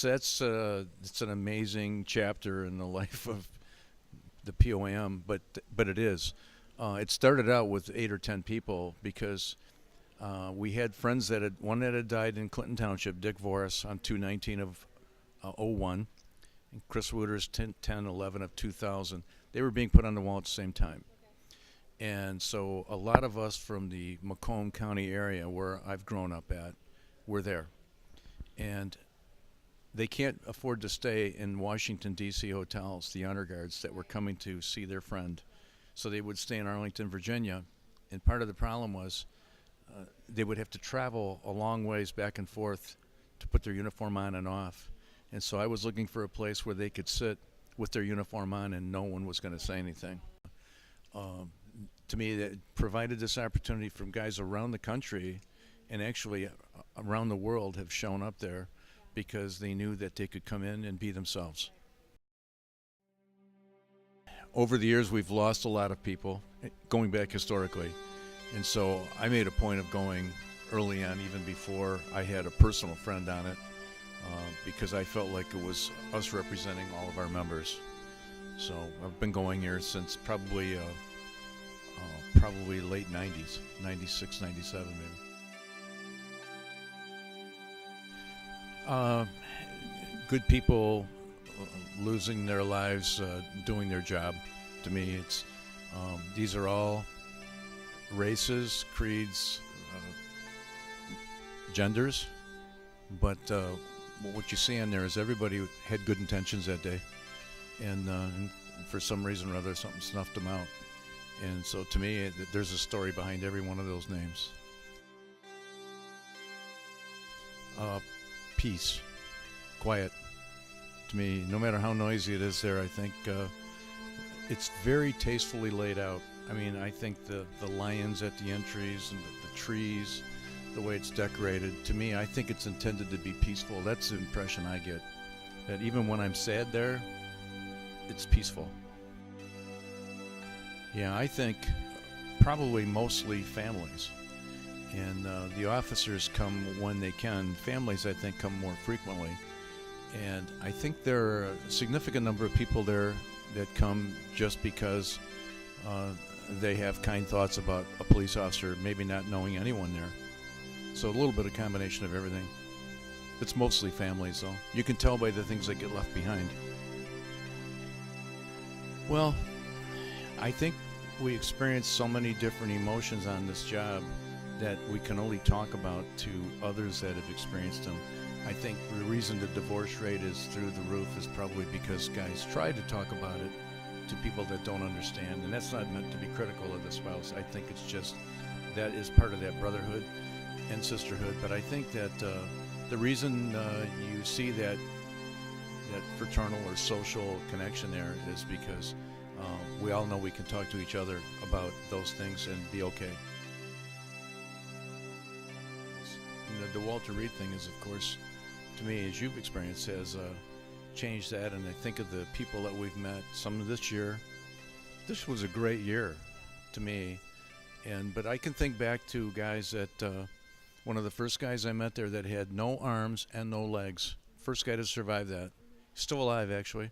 it's an amazing chapter in the life of the POAM, but it is. It started out with 8 or 10 people because we had friends one that had died in Clinton Township, Dick Voris, on 2/19 of '01, and Chris Wooters 10/11 of 2000. They were being put on the wall at the same time. And so a lot of us from the Macomb County area where I've grown up at were there. And they can't afford to stay in Washington, D.C. hotels, the honor guards that were coming to see their friend. So they would stay in Arlington, Virginia. And part of the problem was they would have to travel a long ways back and forth to put their uniform on and off. And so I was looking for a place where they could sit with their uniform on and no one was going to say anything. To me, that provided this opportunity from guys around the country and actually around the world have shown up there because they knew that they could come in and be themselves. Over the years, we've lost a lot of people, going back historically. And so I made a point of going early on, even before I had a personal friend on it, because I felt like it was us representing all of our members. So I've been going here since probably late 90s, 96, 97 maybe. Good people losing their lives doing their job. To me, it's these are all races, creeds, genders, but what you see on there is everybody had good intentions that day, and for some reason or other something snuffed them out. And so to me, there's a story behind every one of those names. Peace, quiet. To me, no matter how noisy it is there, I think it's very tastefully laid out. I mean, I think the lions at the entries and the trees, the way it's decorated, to me, I think it's intended to be peaceful. That's the impression I get, that even when I'm sad there, it's peaceful. Yeah, I think probably mostly families. And the officers come when they can. Families, I think, come more frequently. And I think there are a significant number of people there that come just because they have kind thoughts about a police officer, maybe not knowing anyone there. So a little bit of combination of everything. It's mostly families, though. You can tell by the things that get left behind. Well, I think we experience so many different emotions on this job that we can only talk about to others that have experienced them. I think the reason the divorce rate is through the roof is probably because guys try to talk about it to people that don't understand, and that's not meant to be critical of the spouse. I think it's just that is part of that brotherhood and sisterhood. But I think that the reason you see that fraternal or social connection there is because we all know we can talk to each other about those things and be okay. And the Walter Reed thing is, of course, to me, as you've experienced, has changed that. And I think of the people that we've met, some of this year. This was a great year to me. But I can think back to guys that, one of the first guys I met there that had no arms and no legs. First guy to survive that. Still alive, actually.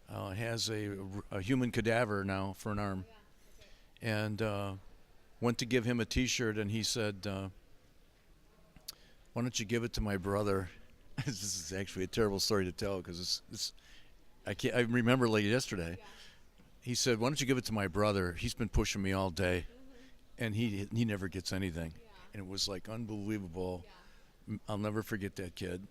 Has a human cadaver now for an arm. And went to give him a T-shirt, and he said, why don't you give it to my brother? This is actually a terrible story to tell because I remember like yesterday. He said, why don't you give it to my brother? He's been pushing me all day, and he never gets anything. And it was like unbelievable. I'll never forget that kid.